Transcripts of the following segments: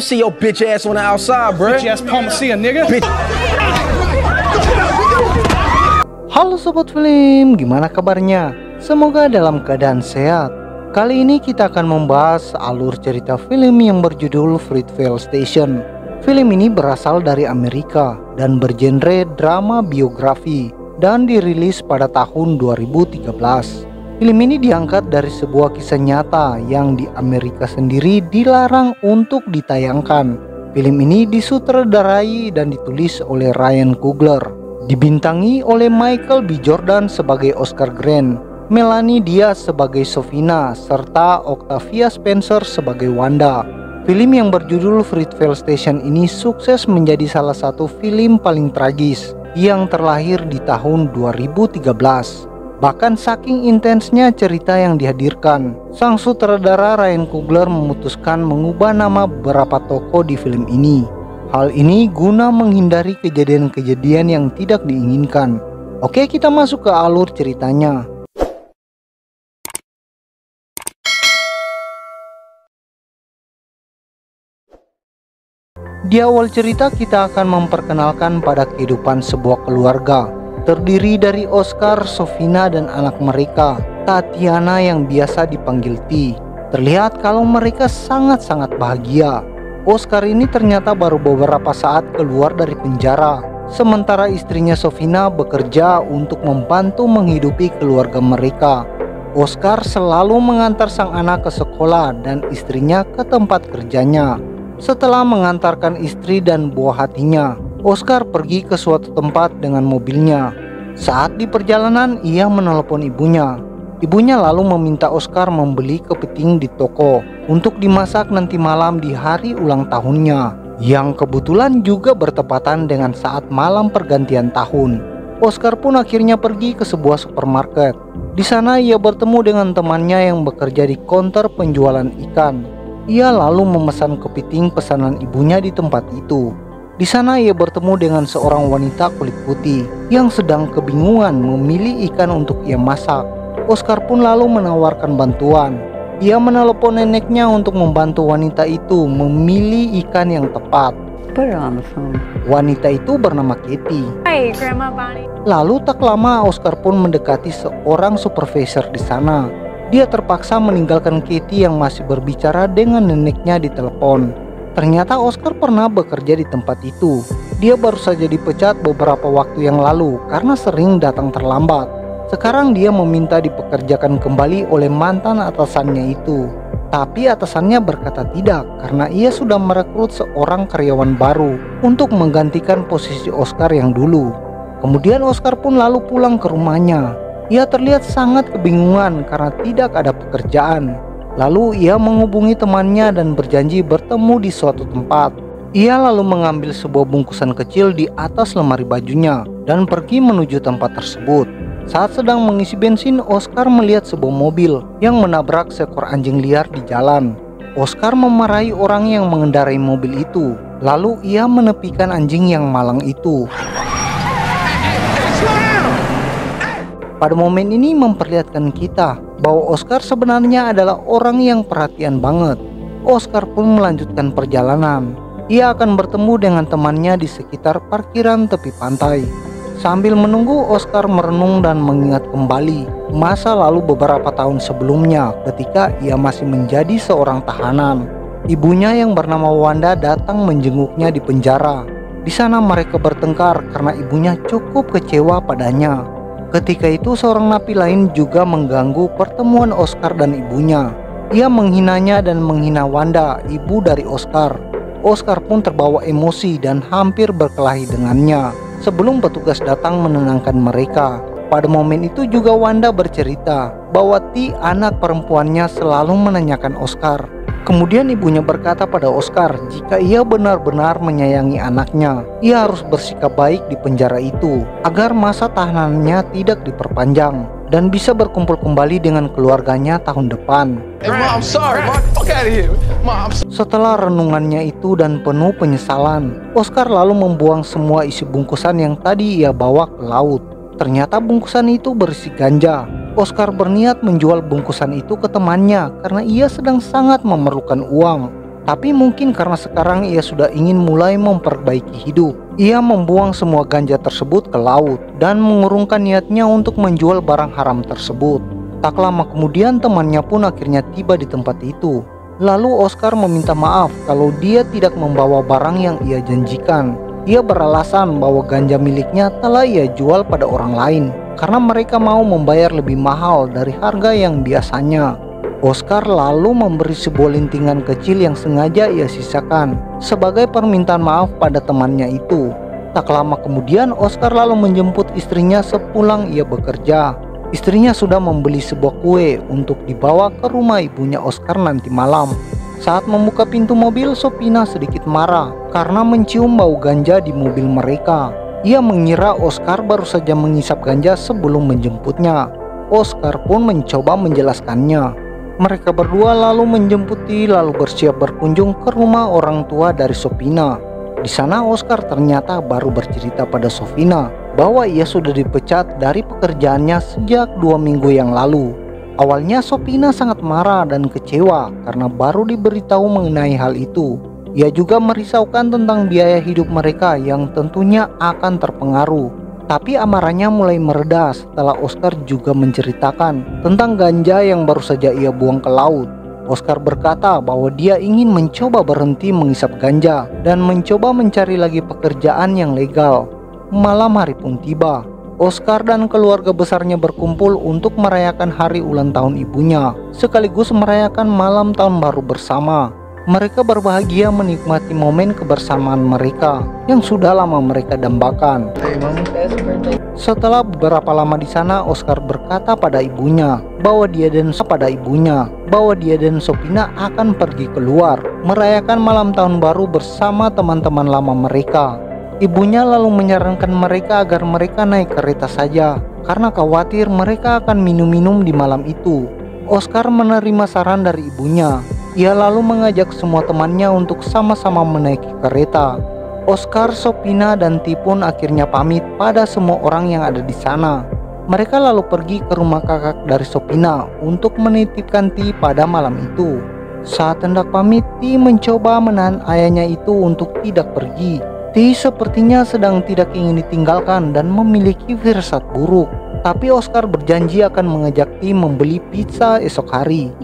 See your bitch ass on the outside, bro. Bitch ass Palmacia, nigga. Halo Sobat Film, gimana kabarnya? Semoga dalam keadaan sehat. Kali ini kita akan membahas alur cerita film yang berjudul Fruitvale Station. Film ini berasal dari Amerika dan bergenre drama biografi dan dirilis pada tahun 2013. Film ini diangkat dari sebuah kisah nyata yang di Amerika sendiri dilarang untuk ditayangkan. Film ini disutradarai dan ditulis oleh Ryan Coogler, dibintangi oleh Michael B. Jordan sebagai Oscar Grant, Melanie Diaz sebagai Sofina, serta Octavia Spencer sebagai Wanda. Film yang berjudul Fruitvale Station ini sukses menjadi salah satu film paling tragis yang terlahir di tahun 2013. Bahkan saking intensnya cerita yang dihadirkan, sang sutradara Ryan Coogler memutuskan mengubah nama beberapa tokoh di film ini. Hal ini guna menghindari kejadian-kejadian yang tidak diinginkan. Oke, kita masuk ke alur ceritanya. Di awal cerita kita akan memperkenalkan pada kehidupan sebuah keluarga terdiri dari Oscar, Sofina, dan anak mereka, Tatiana yang biasa dipanggil T. Terlihat kalau mereka sangat-sangat bahagia. Oscar ini ternyata baru beberapa saat keluar dari penjara, sementara istrinya Sofina bekerja untuk membantu menghidupi keluarga mereka. Oscar selalu mengantar sang anak ke sekolah dan istrinya ke tempat kerjanya. Setelah mengantarkan istri dan buah hatinya, Oscar pergi ke suatu tempat dengan mobilnya. Saat di perjalanan, ia menelepon ibunya. Ibunya lalu meminta Oscar membeli kepiting di toko untuk dimasak nanti malam di hari ulang tahunnya, yang kebetulan juga bertepatan dengan saat malam pergantian tahun. Oscar pun akhirnya pergi ke sebuah supermarket. Di sana ia bertemu dengan temannya yang bekerja di konter penjualan ikan. Ia lalu memesan kepiting pesanan ibunya di tempat itu. Di sana ia bertemu dengan seorang wanita kulit putih yang sedang kebingungan memilih ikan untuk ia masak. Oscar pun lalu menawarkan bantuan. Ia menelepon neneknya untuk membantu wanita itu memilih ikan yang tepat. Wanita itu bernama Katie. Hi, Grandma Bonnie. Lalu tak lama Oscar pun mendekati seorang supervisor di sana. Dia terpaksa meninggalkan Katie yang masih berbicara dengan neneknya di telepon. Ternyata Oscar pernah bekerja di tempat itu. Dia baru saja dipecat beberapa waktu yang lalu karena sering datang terlambat. Sekarang dia meminta dipekerjakan kembali oleh mantan atasannya itu. Tapi atasannya berkata tidak karena ia sudah merekrut seorang karyawan baru untuk menggantikan posisi Oscar yang dulu. Kemudian Oscar pun lalu pulang ke rumahnya. Ia terlihat sangat kebingungan karena tidak ada pekerjaan. Lalu ia menghubungi temannya dan berjanji bertemu di suatu tempat. Ia lalu mengambil sebuah bungkusan kecil di atas lemari bajunya dan pergi menuju tempat tersebut. Saat sedang mengisi bensin, Oscar melihat sebuah mobil yang menabrak seekor anjing liar di jalan. Oscar memarahi orang yang mengendarai mobil itu. Lalu ia menepikan anjing yang malang itu. Pada momen ini memperlihatkan kita bahwa Oscar sebenarnya adalah orang yang perhatian banget. Oscar pun melanjutkan perjalanan. Ia akan bertemu dengan temannya di sekitar parkiran tepi pantai. Sambil menunggu, Oscar merenung dan mengingat kembali masa lalu beberapa tahun sebelumnya ketika ia masih menjadi seorang tahanan. Ibunya yang bernama Wanda datang menjenguknya di penjara. Di sana mereka bertengkar karena ibunya cukup kecewa padanya. Ketika itu seorang napi lain juga mengganggu pertemuan Oscar dan ibunya. Ia menghinanya dan menghina Wanda, ibu dari Oscar. Oscar pun terbawa emosi dan hampir berkelahi dengannya sebelum petugas datang menenangkan mereka. Pada momen itu juga Wanda bercerita bahwa T, anak perempuannya, selalu menanyakan Oscar. Kemudian ibunya berkata pada Oscar jika ia benar-benar menyayangi anaknya, ia harus bersikap baik di penjara itu agar masa tahanannya tidak diperpanjang dan bisa berkumpul kembali dengan keluarganya tahun depan. Setelah renungannya itu dan penuh penyesalan, Oscar lalu membuang semua isi bungkusan yang tadi ia bawa ke laut. Ternyata bungkusan itu berisi ganja. Oscar berniat menjual bungkusan itu ke temannya karena ia sedang sangat memerlukan uang. Tapi mungkin karena sekarang ia sudah ingin mulai memperbaiki hidup, ia membuang semua ganja tersebut ke laut dan mengurungkan niatnya untuk menjual barang haram tersebut. Tak lama kemudian temannya pun akhirnya tiba di tempat itu. Lalu Oscar meminta maaf kalau dia tidak membawa barang yang ia janjikan. Ia beralasan bahwa ganja miliknya telah ia jual pada orang lain karena mereka mau membayar lebih mahal dari harga yang biasanya. Oscar lalu memberi sebuah lintingan kecil yang sengaja ia sisakan sebagai permintaan maaf pada temannya itu. Tak lama kemudian Oscar lalu menjemput istrinya sepulang ia bekerja. Istrinya sudah membeli sebuah kue untuk dibawa ke rumah ibunya Oscar nanti malam. Saat membuka pintu mobil, Sofina sedikit marah karena mencium bau ganja di mobil mereka. Ia mengira Oscar baru saja mengisap ganja sebelum menjemputnya. Oscar pun mencoba menjelaskannya. Mereka berdua lalu menjemputi lalu bersiap berkunjung ke rumah orang tua dari Sofina. Di sana Oscar ternyata baru bercerita pada Sofina bahwa ia sudah dipecat dari pekerjaannya sejak 2 minggu yang lalu. Awalnya Sofina sangat marah dan kecewa karena baru diberitahu mengenai hal itu. Ia juga merisaukan tentang biaya hidup mereka yang tentunya akan terpengaruh. Tapi amarahnya mulai mereda setelah Oscar juga menceritakan tentang ganja yang baru saja ia buang ke laut. Oscar berkata bahwa dia ingin mencoba berhenti mengisap ganja dan mencoba mencari lagi pekerjaan yang legal. Malam hari pun tiba. Oscar dan keluarga besarnya berkumpul untuk merayakan hari ulang tahun ibunya, sekaligus merayakan malam tahun baru bersama. Mereka berbahagia menikmati momen kebersamaan mereka yang sudah lama mereka dambakan. Setelah beberapa lama di sana, Oscar berkata pada ibunya bahwa dia dan Sofina akan pergi keluar merayakan malam tahun baru bersama teman-teman lama mereka. Ibunya lalu menyarankan mereka agar mereka naik kereta saja karena khawatir mereka akan minum-minum di malam itu. Oscar menerima saran dari ibunya. Ia lalu mengajak semua temannya untuk sama-sama menaiki kereta. Oscar, Sofina, dan Ti pun akhirnya pamit pada semua orang yang ada di sana. Mereka lalu pergi ke rumah kakak dari Sofina untuk menitipkan Ti pada malam itu. Saat hendak pamit, Ti mencoba menahan ayahnya itu untuk tidak pergi. Ti sepertinya sedang tidak ingin ditinggalkan dan memiliki firasat buruk. Tapi Oscar berjanji akan mengajak Ti membeli pizza esok hari.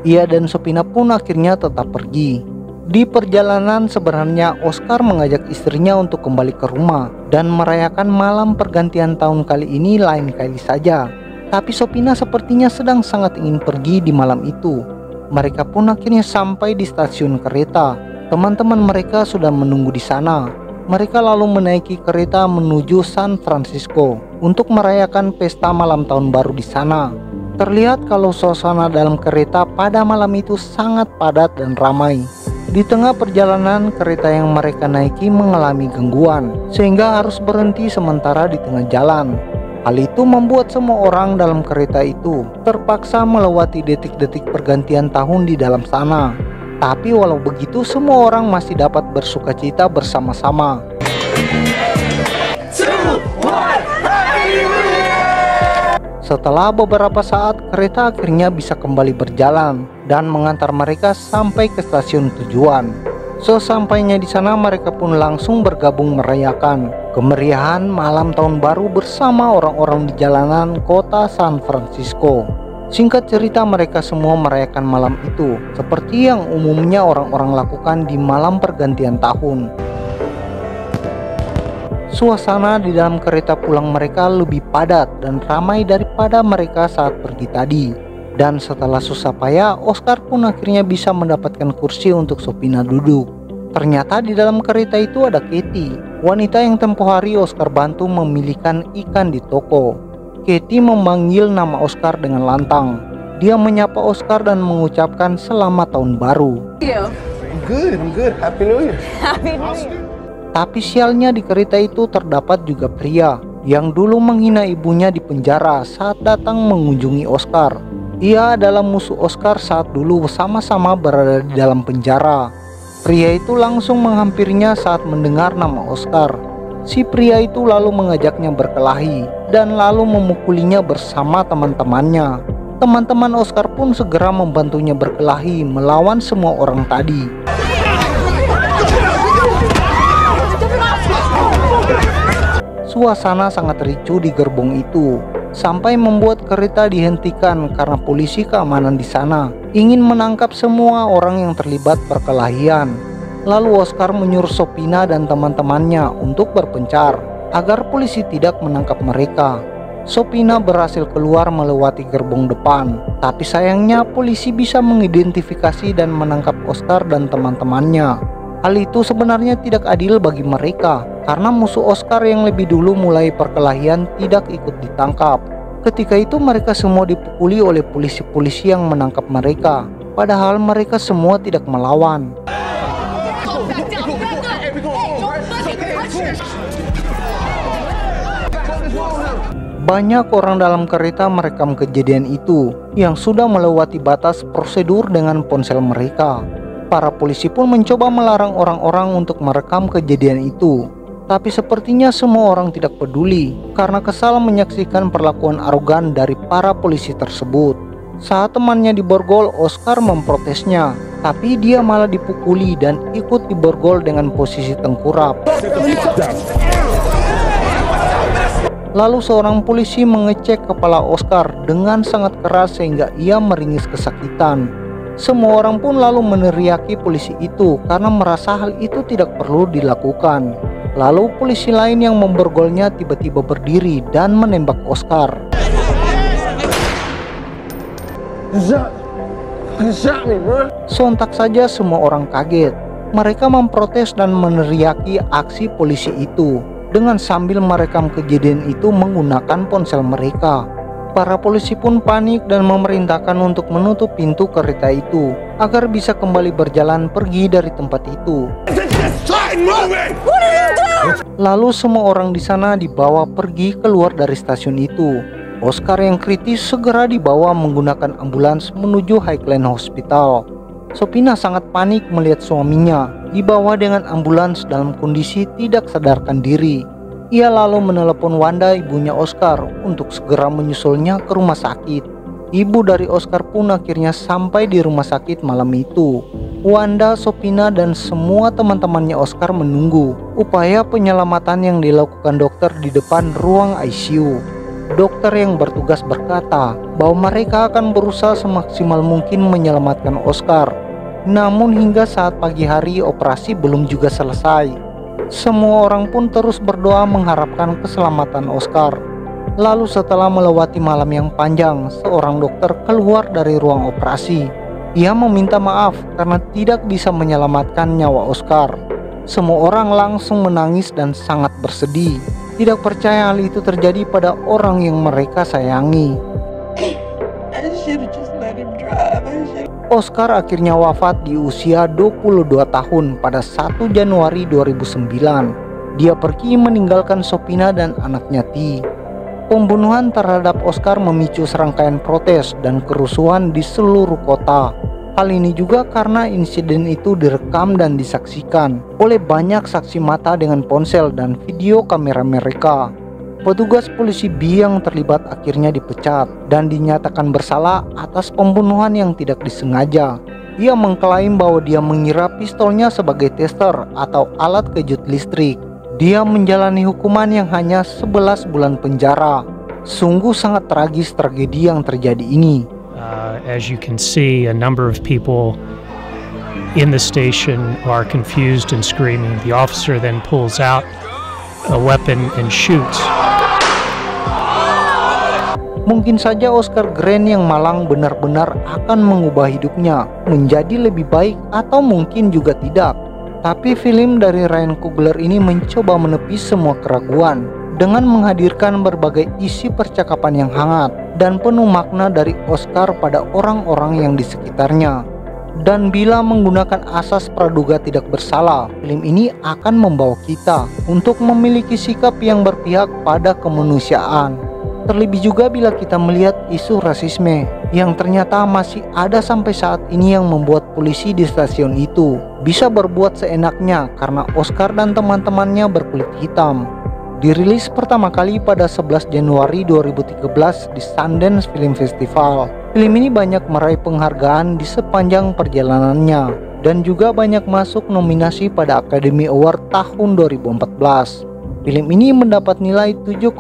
Ia dan Sofina pun akhirnya tetap pergi. Di perjalanan sebenarnya Oscar mengajak istrinya untuk kembali ke rumah dan merayakan malam pergantian tahun kali ini lain kali saja. Tapi Sofina sepertinya sedang sangat ingin pergi di malam itu. Mereka pun akhirnya sampai di stasiun kereta. Teman-teman mereka sudah menunggu di sana. Mereka lalu menaiki kereta menuju San Francisco untuk merayakan pesta malam tahun baru di sana. Terlihat kalau suasana dalam kereta pada malam itu sangat padat dan ramai. Di tengah perjalanan, kereta yang mereka naiki mengalami gangguan sehingga harus berhenti sementara di tengah jalan. Hal itu membuat semua orang dalam kereta itu terpaksa melewati detik-detik pergantian tahun di dalam sana. Tapi walau begitu, semua orang masih dapat bersukacita bersama-sama. Setelah beberapa saat, kereta akhirnya bisa kembali berjalan dan mengantar mereka sampai ke stasiun tujuan. Sesampainya di sana, mereka pun langsung bergabung merayakan kemeriahan malam tahun baru bersama orang-orang di jalanan kota San Francisco. Singkat cerita, mereka semua merayakan malam itu seperti yang umumnya orang-orang lakukan di malam pergantian tahun. Suasana di dalam kereta pulang mereka lebih padat dan ramai daripada mereka saat pergi tadi. Dan setelah susah payah, Oscar pun akhirnya bisa mendapatkan kursi untuk Sofina duduk. Ternyata di dalam kereta itu ada Katie, wanita yang tempoh hari Oscar bantu memilihkan ikan di toko. Katie memanggil nama Oscar dengan lantang. Dia menyapa Oscar dan mengucapkan selamat tahun baru. I'm good. Happy New Year. Happy New Year. Tapi sialnya di kereta itu terdapat juga pria yang dulu menghina ibunya di penjara saat datang mengunjungi Oscar. Ia adalah musuh Oscar saat dulu sama-sama berada di dalam penjara. Pria itu langsung menghampirinya saat mendengar nama Oscar. Si pria itu lalu mengajaknya berkelahi dan lalu memukulinya bersama teman-temannya. Teman-teman Oscar pun segera membantunya berkelahi melawan semua orang tadi. Suasana sangat ricuh di gerbong itu, sampai membuat kereta dihentikan karena polisi keamanan di sana ingin menangkap semua orang yang terlibat perkelahian. Lalu Oscar menyuruh Sofina dan teman-temannya untuk berpencar agar polisi tidak menangkap mereka. Sofina berhasil keluar melewati gerbong depan, tapi sayangnya polisi bisa mengidentifikasi dan menangkap Oscar dan teman-temannya. Hal itu sebenarnya tidak adil bagi mereka, karena musuh Oscar yang lebih dulu mulai perkelahian tidak ikut ditangkap. Ketika itu mereka semua dipukuli oleh polisi-polisi yang menangkap mereka, padahal mereka semua tidak melawan. Banyak orang dalam kereta merekam kejadian itu yang sudah melewati batas prosedur dengan ponsel mereka. Para polisi pun mencoba melarang orang-orang untuk merekam kejadian itu, tapi sepertinya semua orang tidak peduli karena kesal menyaksikan perlakuan arogan dari para polisi tersebut. Saat temannya diborgol, Oscar memprotesnya, tapi dia malah dipukuli dan ikut diborgol dengan posisi tengkurap. Lalu seorang polisi mengecek kepala Oscar dengan sangat keras sehingga ia meringis kesakitan. Semua orang pun lalu meneriaki polisi itu karena merasa hal itu tidak perlu dilakukan. Lalu polisi lain yang memborgolnya tiba-tiba berdiri dan menembak Oscar. Sontak saja semua orang kaget. Mereka memprotes dan meneriaki aksi polisi itu dengan sambil merekam kejadian itu menggunakan ponsel mereka. Para polisi pun panik dan memerintahkan untuk menutup pintu kereta itu agar bisa kembali berjalan pergi dari tempat itu. Lalu semua orang di sana dibawa pergi keluar dari stasiun itu. Oscar yang kritis segera dibawa menggunakan ambulans menuju Highland Hospital. Sofina sangat panik melihat suaminya dibawa dengan ambulans dalam kondisi tidak sadarkan diri. Ia lalu menelepon Wanda, ibunya Oscar, untuk segera menyusulnya ke rumah sakit. Ibu dari Oscar pun akhirnya sampai di rumah sakit malam itu. Wanda, Sofina, dan semua teman-temannya Oscar menunggu upaya penyelamatan yang dilakukan dokter di depan ruang ICU. Dokter yang bertugas berkata bahwa mereka akan berusaha semaksimal mungkin menyelamatkan Oscar. Namun hingga saat pagi hari operasi belum juga selesai. Semua orang pun terus berdoa mengharapkan keselamatan Oscar. Lalu setelah melewati malam yang panjang, seorang dokter keluar dari ruang operasi. Ia meminta maaf karena tidak bisa menyelamatkan nyawa Oscar. Semua orang langsung menangis dan sangat bersedih. Tidak percaya hal itu terjadi pada orang yang mereka sayangi. Oscar akhirnya wafat di usia 22 tahun pada 1 Januari 2009. Dia pergi meninggalkan Sofina dan anaknya T. Pembunuhan terhadap Oscar memicu serangkaian protes dan kerusuhan di seluruh kota. Hal ini juga karena insiden itu direkam dan disaksikan oleh banyak saksi mata dengan ponsel dan video kamera mereka. Petugas polisi B yang terlibat akhirnya dipecat dan dinyatakan bersalah atas pembunuhan yang tidak disengaja. Ia mengklaim bahwa dia mengira pistolnya sebagai tester atau alat kejut listrik. Dia menjalani hukuman yang hanya 11 bulan penjara. Sungguh sangat tragis tragedi yang terjadi ini. As you can see, a number of people in the station are confused and screaming. The officer then pulls out a weapon and shoots. Mungkin saja Oscar Grant yang malang benar-benar akan mengubah hidupnya menjadi lebih baik, atau mungkin juga tidak. Tapi film dari Ryan Coogler ini mencoba menepis semua keraguan dengan menghadirkan berbagai isi percakapan yang hangat dan penuh makna dari Oscar pada orang-orang yang di sekitarnya. Dan bila menggunakan asas praduga tidak bersalah, film ini akan membawa kita untuk memiliki sikap yang berpihak pada kemanusiaan. Terlebih juga bila kita melihat isu rasisme yang ternyata masih ada sampai saat ini, yang membuat polisi di stasiun itu bisa berbuat seenaknya karena Oscar dan teman-temannya berkulit hitam. Dirilis pertama kali pada 11 Januari 2013 di Sundance Film Festival. Film ini banyak meraih penghargaan di sepanjang perjalanannya dan juga banyak masuk nominasi pada Academy Award tahun 2014. Film ini mendapat nilai 7,5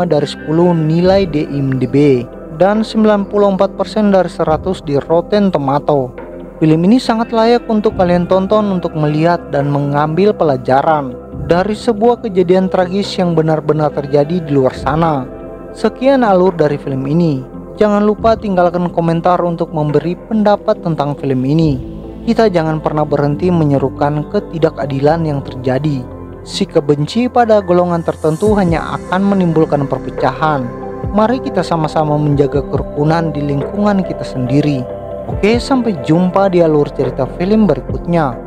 dari 10 nilai di IMDb dan 94% dari 100 di Rotten Tomato. Film ini sangat layak untuk kalian tonton untuk melihat dan mengambil pelajaran dari sebuah kejadian tragis yang benar-benar terjadi di luar sana. Sekian alur dari film ini. Jangan lupa tinggalkan komentar untuk memberi pendapat tentang film ini. Kita jangan pernah berhenti menyerukan ketidakadilan yang terjadi. Sikap benci pada golongan tertentu hanya akan menimbulkan perpecahan. Mari kita sama-sama menjaga kerukunan di lingkungan kita sendiri. Oke, sampai jumpa di alur cerita film berikutnya.